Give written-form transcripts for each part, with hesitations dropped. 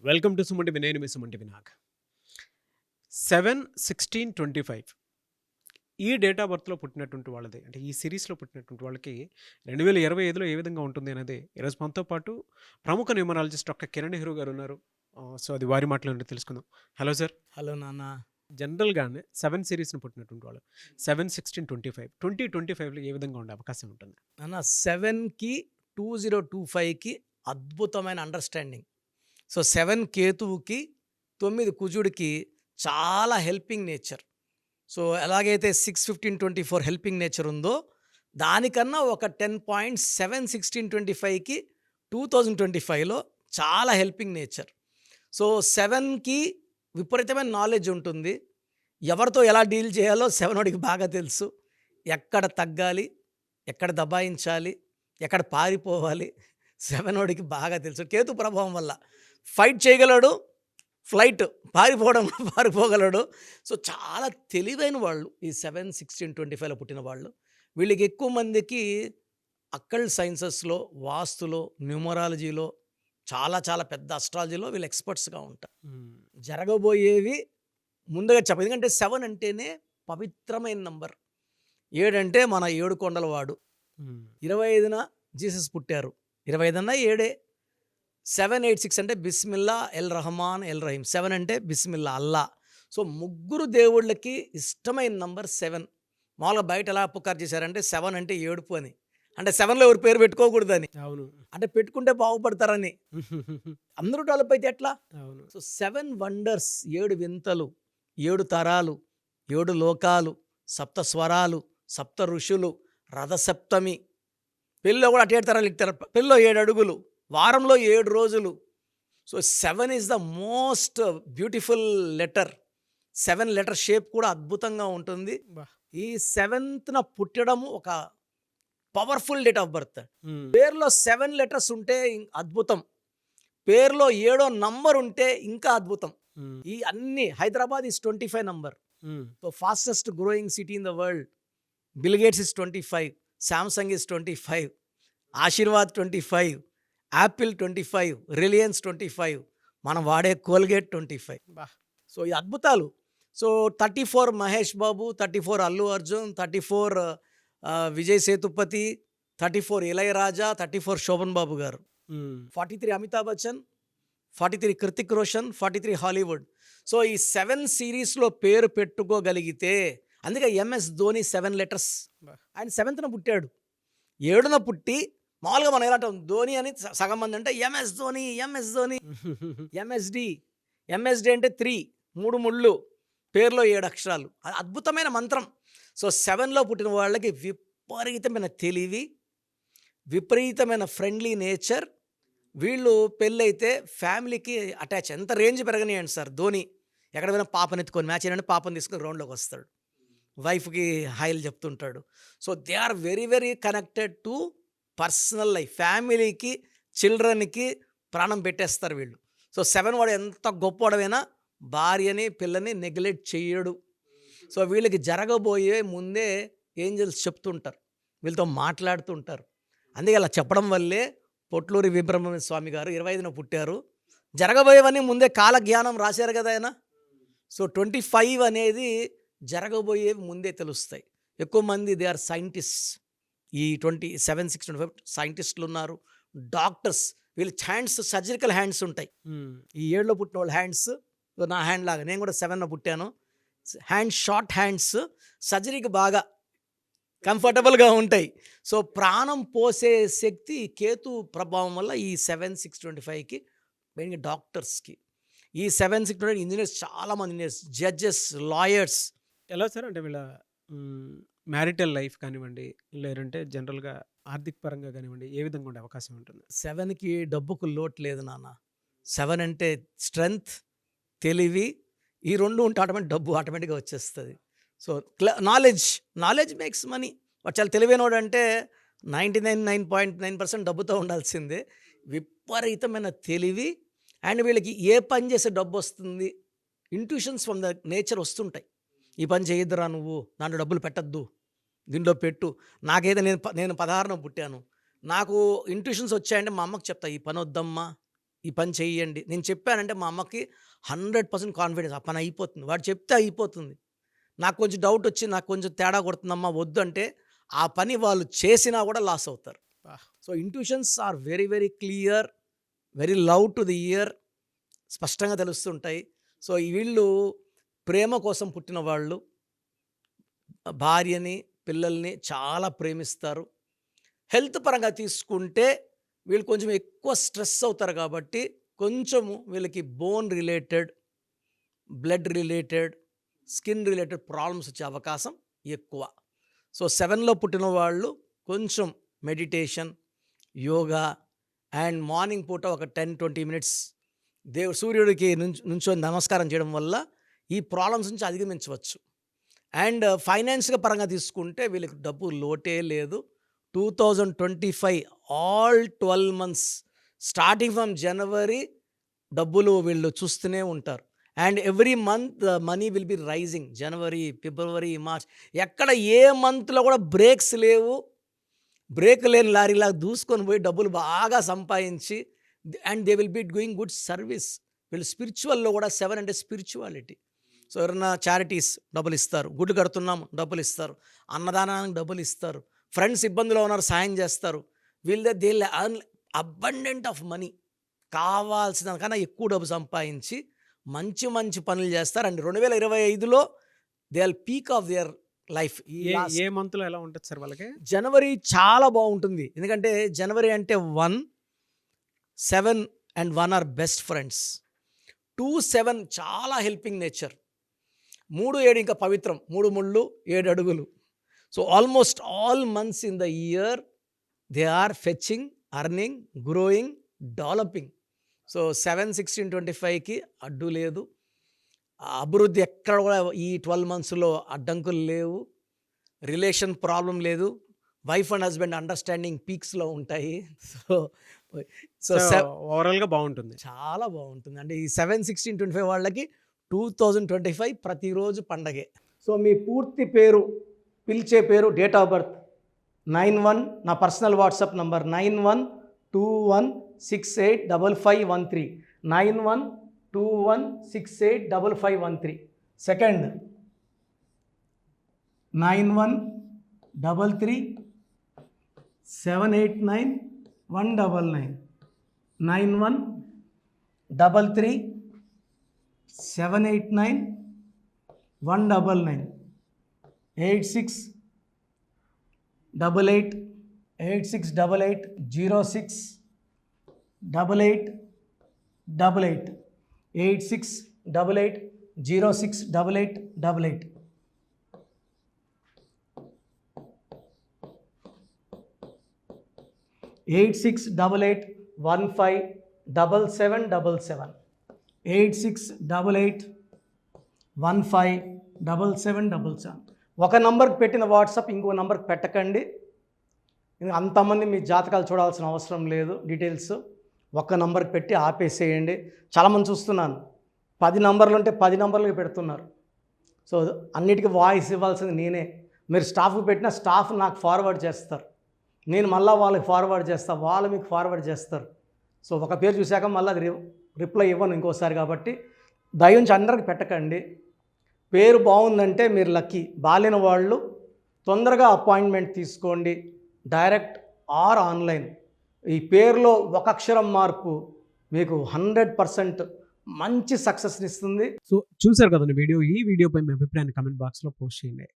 Welcome to సుమంటి Vinay మీ సుమంటి వినాగ్ 7/16/25 ఈ date of బర్త్లో పుట్టినటువంటి వాళ్ళది అంటే ఈ సిరీస్లో పుట్టినటువంటి వాళ్ళకి 2025లో ఏ విధంగా ఉంటుంది అనేది ఈరోజు మనతో పాటు ప్రముఖ న్యూమరాలజిస్ట్ డాక్టర్ కిరణ్ నెహ్రూ గారు ఉన్నారు. సో అది వారి మాటలు తెలుసుకుందాం. Hello sir. హలో నాన్న. జనరల్గానే 7 సిరీస్ని పుట్టినటువంటి వాళ్ళు 7/16/25 2025లో ఏ విధంగా ఉండే అవకాశం ఉంటుంది నాన్న 7కి 2025కి అద్భుతమైన అండర్స్టాండింగ్. సో 7 కేతువుకి 9 కుజుడికి చాలా హెల్పింగ్ నేచర్. సో ఎలాగైతే 6/15/24 హెల్పింగ్ నేచర్ ఉందో దానికన్నా ఒక 10 పాయింట్స్ 7/16/25కి 2025లో చాలా హెల్పింగ్ నేచర్. సో 7కి విపరీతమైన నాలెడ్జ్ ఉంటుంది. ఎవరితో ఎలా డీల్ చేయాలో 7 బాగా తెలుసు. ఎక్కడ తగ్గాలి, ఎక్కడ దబాయించాలి, ఎక్కడ పారిపోవాలి 7 బాగా తెలుసు. కేతు ప్రభావం వల్ల ఫైట్ చేయగలడు, ఫ్లైట్ పారిపోగలడు. సో చాలా తెలివైన వాళ్ళు ఈ 7/16/25లో పుట్టిన వాళ్ళు. వీళ్ళకి ఎక్కువ మందికి అక్కల్ట్ సైన్సెస్లో, వాస్తులో, న్యూమరాలజీలో చాలా చాలా పెద్ద అస్ట్రాలజీలో వీళ్ళు ఎక్స్పర్ట్స్గా ఉంటారు. జరగబోయేవి ముందుగా చెప్పదు. ఎందుకంటే 7 అంటేనే పవిత్రమైన నంబర్. 7 అంటే మన 7 కొండల వాడు. 25న జీసస్ పుట్టారు. 25 అన్నా 7. 786 అంటే బిస్మిల్లా ఎల్ రహమాన్ ఎల్ రహీం. 7 అంటే బిస్మిల్లా అల్లా. సో ముగ్గురు దేవుళ్ళకి ఇష్టమైన నంబర్ 7. మామూలుగా బయట ఎలా పుకారు చేశారంటే 7 అంటే ఏడుపు అని. అంటే 7లో ఎవరి పేరు పెట్టుకోకూడదని. అవును. అంటే పెట్టుకుంటే బాగుపడతారని. అందరూ డెవలప్ అయితే ఎట్లా? అవును. సో 7 వండర్స్, 7 వింతలు, 7 తరాలు, 7 లోకాలు, సప్త స్వరాలు, సప్త ఋషులు, రథసప్తమి. పెళ్ళిలో కూడా అటు 7 తరాలు ఇస్తారు. పెళ్ళిలో 7 అడుగులు, వారంలో 7 రోజులు. So 7 is the most beautiful letter. 7 letter shape కూడా అద్భుతంగా ఉంటుంది. ఈ 7న పుట్టడం ఒక పవర్ఫుల్ డేట్ ఆఫ్ బర్త్. పేరులో 7 లెటర్స్ ఉంటే అద్భుతం. పేరులో 7వ నంబర్ ఉంటే ఇంకా అద్భుతం. ఈ అన్ని Hyderabad is 25 number. So fastest growing city in the world. Bill Gates is 25, Samsung is 25, Aashirvaad 25, Apple 25, Reliance 25, మనం వాడే కోల్గేట్ 25. సో ఈ అద్భుతాలు. So 34 Mahesh Babu, 34 Allu Arjun, 34 Vijay Sethupathi, 34 Ilaiyaraaja, 34 Sobhan Babu garu, 43 Amitabh Bachchan, 43 Hrithik Roshan, 43 Hollywood. So ఈ 7 సిరీస్లో పేరు పెట్టుకోగలిగితే, అందుకే ఎంఎస్ ధోని 7 లెటర్స్. ఆయన 7న పుట్టాడు. 7న పుట్టి మామూలుగా మనం ఎలా అంటాం ధోని అని సగం మంది అంటే MS Dhoni, MS Dhoni, MSD అంటే 3 ముళ్ళు, పేరులో 7 అక్షరాలు. అద్భుతమైన మంత్రం. సో 7లో పుట్టిన వాళ్ళకి విపరీతమైన తెలివి, విపరీతమైన ఫ్రెండ్లీ నేచర్. వీళ్ళు పెళ్ళైతే ఫ్యామిలీకి అటాచ్. ఎంత రేంజ్ పెరగనియండి సార్. ధోని ఎక్కడ పోయినా పాపను ఎత్తుకొని మ్యాచ్ అయినా పాపను తీసుకొని గ్రౌండ్లోకి వస్తాడు. వైఫ్కి హాయిలు చెప్తుంటాడు. So they are very very connected to personal life. ఫ్యామిలీకి, చిల్డ్రన్కి ప్రాణం పెట్టేస్తారు వీళ్ళు. సో 7 వాడు ఎంత గొప్పవాడమైనా భార్యని, పిల్లని నెగ్లెక్ట్ చేయడు. సో వీళ్ళకి జరగబోయే ముందే ఏంజల్స్ చెప్తుంటారు, వీళ్ళతో మాట్లాడుతుంటారు. అందుకే అలా చెప్పడం వల్లే పొట్లూరి వీరబ్రహ్మణ్య స్వామి గారు 25న పుట్టారు. జరగబోయేవన్నీ ముందే కాలజ్ఞానం రాశారు కదా ఆయన. సో 25 అనేది జరగబోయేవి ముందే తెలుస్తాయి. ఎక్కువ మంది దే ఆర్ సైంటిస్ట్. ఈ 7/6/25 సైంటిస్టులు ఉన్నారు, డాక్టర్స్. వీళ్ళ హ్యాండ్స్ సర్జికల్ హ్యాండ్స్ ఉంటాయి. ఈ 7లో పుట్టిన వాళ్ళ హ్యాండ్స్ నా హ్యాండ్ లాగా. నేను కూడా 7న పుట్టాను. హ్యాండ్ షార్ట్ హ్యాండ్స్, సర్జరీకి బాగా కంఫర్టబుల్గా ఉంటాయి. సో ప్రాణం పోసే శక్తి కేతు ప్రభావం వల్ల ఈ 7/6/25కి మెయిన్గా డాక్టర్స్కి. ఈ 7/6/25 ఇంజనీర్స్, చాలామంది ఇంజనీర్స్, జడ్జెస్, లాయర్స్. ఎలా సార్ అంటే వీళ్ళ మ్యారిటల్ లైఫ్ కానివ్వండి, లేదంటే జనరల్గా ఆర్థిక పరంగా కానివ్వండి, ఏ విధంగా ఉండే అవకాశం ఉంటుంది? 7కి డబ్బుకు లోటు లేదు నాన్న. 7 అంటే స్ట్రెంగ్త్, తెలివి, ఈ 2 ఉంటే డబ్బు ఆటోమేటిక్గా వచ్చేస్తుంది. So knowledge makes money. వాడు చాలా తెలివైనవాడు అంటే 99.9% డబ్బుతో ఉండాల్సిందే. విపరీతమైన తెలివి. అండ్ వీళ్ళకి ఏ పని చేసే డబ్బు వస్తుంది, ఇంట్యూషన్స్ ఫ్రమ్ ద నేచర్ వస్తుంటాయి. ఈ పని చేయొద్దురా, నువ్వు దాంట్లో డబ్బులు పెట్టద్దు, దీంట్లో పెట్టు. నాకైతే నేను 16న పుట్టాను. నాకు ఇంట్యూషన్స్ వచ్చాయంటే మా అమ్మకి చెప్తా, ఈ పని వద్దమ్మా, ఈ పని చెయ్యండి. నేను చెప్పానంటే మా అమ్మకి 100% కాన్ఫిడెన్స్. ఆ పని అయిపోతుంది. వాడు చెప్తే అయిపోతుంది. నాకు కొంచెం డౌట్ వచ్చి నాకు కొంచెం తేడా కొడుతుందమ్మా వద్దు అంటే, ఆ పని వాళ్ళు చేసినా కూడా లాస్ అవుతారు. వాహ్! So intuitions are very very clear, very loud to the ear. స్పష్టంగా తెలుస్తుంటాయి. సో వీళ్ళు ప్రేమ కోసం పుట్టిన వాళ్ళు. భార్యని, పిల్లల్ని చాలా ప్రేమిస్తారు. హెల్త్ పరంగా తీసుకుంటే వీళ్ళు కొంచెం ఎక్కువ స్ట్రెస్ అవుతారు కాబట్టి కొంచెము వీళ్ళకి bone related, blood related, skin related problems వచ్చే అవకాశం ఎక్కువ. సో 7లో పుట్టిన వాళ్ళు కొంచెం మెడిటేషన్, యోగా అండ్ మార్నింగ్ పూట ఒక 10-20 మినిట్స్ సూర్యుడికి నుంచొని నమస్కారం చేయడం వల్ల ఈ ప్రాబ్లమ్స్ నుంచి అధిగమించవచ్చు. అండ్ ఫైనాన్స్‌గా పరంగా తీసుకుంటే వీళ్ళకి డబ్బు లోటే లేదు. 2025 all 12 months starting from January డబ్బులు వీళ్ళు చూస్తూనే ఉంటారు. And every month money will be rising. January, February, March ఎక్కడ ఏ మంత్‌లో కూడా బ్రేక్స్ లేవు. బ్రేక్ లేని లారీలాగా దూసుకొని పోయి డబ్బులు బాగా సంపాదించి and they will be doing good service. వీళ్ళు స్పిరిచువల్‌లో కూడా 7 అంటే స్పిరిచువాలిటీ. సో ఎవరైనా చారిటీస్ డబ్బులు ఇస్తారు, గుడ్లు కడుతున్నాము డబ్బులు ఇస్తారు, అన్నదానానికి డబ్బులు ఇస్తారు, ఫ్రెండ్స్ ఇబ్బందులో ఉన్నారు సాయం చేస్తారు. They earn abundant of money. కావాల్సిన కన్నా ఎక్కువ డబ్బు సంపాదించి మంచి మంచి పనులు చేస్తారు. అండ్ 2025లో they are peak of their life. A మంత్‌లో ఎలా ఉంటది సార్ వాళ్ళకి? జనవరి చాలా బాగుంటుంది. ఎందుకంటే జనవరి అంటే 1, 7 అండ్ 1 ఆర్ బెస్ట్ ఫ్రెండ్స్. 2, 7 చాలా హెల్పింగ్ నేచర్. 3, 7 ఇంకా పవిత్రం. 3 ముళ్ళు 7 అడుగులు. So almost all months in the year they are fetching, earning, growing, developing. So 7, 16, 25కి అడ్డు లేదు. అభివృద్ధి ఎక్కడ కూడా ఈ 12 మంత్స్లో అడ్డంకులు లేవు. రిలేషన్ ప్రాబ్లం లేదు. వైఫ్ అండ్ హస్బెండ్ అండర్స్టాండింగ్ పీక్స్లో ఉంటాయి. సో సో సో ఓవరాల్‌గా బావుంటుంది. చాలా బాగుంటుంది. అంటే ఈ 7, 16, 25 వాళ్ళకి 2025 ప్రతిరోజు పండగే. సో మీ పూర్తి పేరు, పిలిచే పేరు, డేట్ ఆఫ్ బర్త్ 91, నా personal WhatsApp number 9121685513, 9121685513. Second 9133789199, 9133789199, 8688068888, 8688068888. Eight 8688157777, 8688157777. ఒక నంబర్కి పెట్టిన వాట్సాప్ ఇంకో నంబర్కి పెట్టకండి. అంతమంది మీ జాతకాలు చూడాల్సిన అవసరం లేదు. డీటెయిల్స్ ఒక్క నంబర్కి పెట్టి ఆపేసేయండి. చాలామంది చూస్తున్నాను 10 నంబర్లు ఉంటే 10 నంబర్లకి పెడుతున్నారు. సో అన్నిటికీ వాయిస్ ఇవ్వాల్సింది నేనే. మీరు స్టాఫ్కి పెట్టిన స్టాఫ్ నాకు ఫార్వర్డ్ చేస్తారు, నేను మళ్ళీ వాళ్ళకి ఫార్వర్డ్ చేస్తాను, వాళ్ళు మీకు ఫార్వర్డ్ చేస్తారు. సో ఒక పేరు చూశాక మళ్ళీ అది రిప్లై ఇవ్వను ఇంకోసారి. కాబట్టి దయించి అందరికి పెట్టకండి. పేరు బాగుందంటే మీరు లక్కీ. బాలేని వాళ్ళు తొందరగా అపాయింట్మెంట్ తీసుకోండి, డైరెక్ట్ ఆర్ ఆన్లైన్. ఈ పేరులో ఒక అక్షరం మార్పు మీకు 100% మంచి సక్సెస్ని ఇస్తుంది. సో చూసారు కదండి వీడియో. ఈ వీడియోపై మీ అభిప్రాయాన్ని కామెంట్ బాక్స్‌లో పోస్ట్ చేయండి.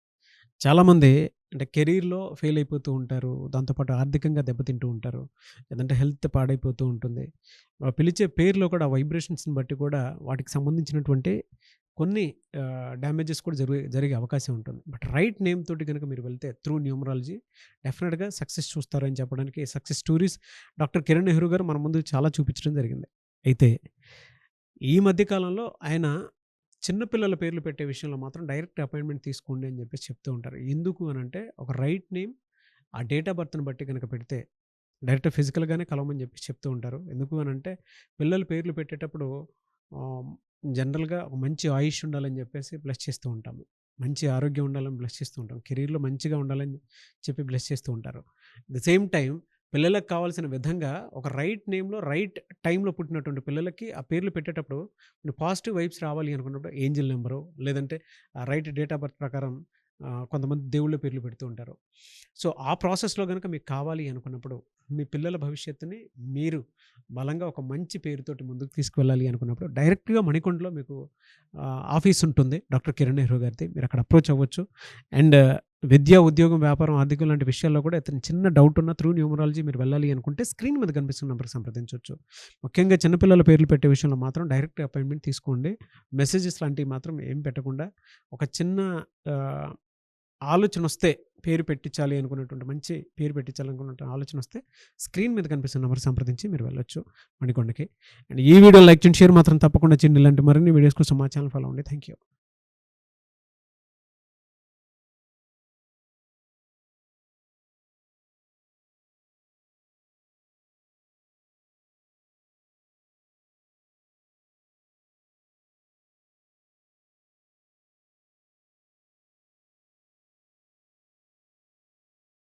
చాలామంది అంటే కెరీర్‌లో ఫెయిల్ అయిపోతూ ఉంటారు. దాంతోపాటు ఆర్థికంగా దెబ్బతింటూ ఉంటారు. లేదంటే హెల్త్ పాడైపోతూ ఉంటుంది. పిలిచే పేరులో కూడా వైబ్రేషన్స్‌ని బట్టి కూడా వాటికి సంబంధించినటువంటి కొన్ని డ్యామేజెస్ కూడా జరిగే అవకాశం ఉంటుంది. బట్ రైట్ నేమ్ తోటి గనుక మీరు వెళ్తే త్రూ న్యూమరాలజీ డెఫినిట్‌గా సక్సెస్ చూస్తారని చెప్పడానికి success stories doctor Kiran Nehru గారు మన ముందు చాలా చూపించడం జరిగింది. అయితే ఈ మధ్య కాలంలో ఆయన చిన్న పిల్లల పేర్లు పెట్టే విషయంలో మాత్రం డైరెక్ట్ అపాయింట్మెంట్ తీసుకోండి అని చెప్పేసి చెప్తూ ఉంటారు. ఎందుకు అనంటే ఒక రైట్ నేమ్ ఆ డేట్ ఆఫ్ బర్త్‌ని బట్టి గనుక పెడితే డైరెక్ట్ ఫిజికల్‌గానే కలవమని చెప్పేసి చెప్తూ ఉంటారు. ఎందుకు అనంటే పిల్లల పేర్లు పెట్టేటప్పుడు జనరల్‌గా ఒక మంచి ఆయుష్ ఉండాలని చెప్పేసి బ్లెస్ చేస్తూ ఉంటాము. మంచి ఆరోగ్యం ఉండాలని బ్లెస్ చేస్తూ ఉంటాం. కెరీర్‌లో మంచిగా ఉండాలని చెప్పి బ్లెస్ చేస్తూ ఉంటారు. ద సేమ్ టైమ్ పిల్లలకు కావాల్సిన విధంగా ఒక రైట్ నేమ్‌లో, రైట్ టైమ్‌లో పుట్టినటువంటి పిల్లలకి ఆ పేర్లు పెట్టేటప్పుడు పాజిటివ్ వైబ్స్ రావాలి అనుకున్నప్పుడు ఏంజెల్ నంబరో, లేదంటే రైట్ డేట్ ఆఫ్ బర్త్ ప్రకారం కొంతమంది దేవుళ్ళ పేర్లు పెడుతూ ఉంటారు. సో, ఆ ప్రాసెస్‌లో గనుక మీకు కావాలి అనుకున్నప్పుడు, మీ పిల్లల భవిష్యత్తుని మీరు బలంగా ఒక మంచి పేరుతోటి ముందుకు తీసుకువెళ్ళాలి అనుకున్నప్పుడు, డైరెక్ట్‌గా మణికొండలో మీకు ఆఫీస్ ఉంటుంది. డాక్టర్ కిరణ్ నెహ్రూ గారిది. మీరు అక్కడ అప్రోచ్ అవ్వచ్చు. అండ్ విద్య, ఉద్యోగం, వ్యాపారం, ఆర్థికం లాంటి విషయాల్లో కూడా ఏదైనా చిన్న డౌట్ ఉన్నా త్రూ న్యూమరాలజీ మీరు వెళ్ళాలి అనుకుంటే స్క్రీన్ మీద కనిపిస్తున్న నంబర్‌కి సంప్రదించొచ్చు. ముఖ్యంగా చిన్నపిల్లల పేర్లు పెట్టే విషయంలో మాత్రం డైరెక్ట్ అపాయింట్‌మెంట్ తీసుకోండి. మెసేజెస్ లాంటివి మాత్రం ఏం పెట్టకుండా ఒక చిన్న ఆహ్, ఆలోచనొస్తే పేరు పెట్టించాలి అనుకున్నటువంటి మంచి పేరు పెట్టించాలనుకున్నటువంటి ఆలోచనొస్తే స్క్రీన్ మీద కనిపిస్తున్న నంబర్ సంప్రదించి మీరు వెళ్ళొచ్చు మణికొండకి. అండ్ ఈ వీడియో లైక్ చేయండి, షేర్ మాత్రం తప్పకుండా చేయండి. ఇలాంటి మరిన్ని వీడియోస్ కోసం మా ఛానల్ ఫాలో అవ్వండి. Thank you.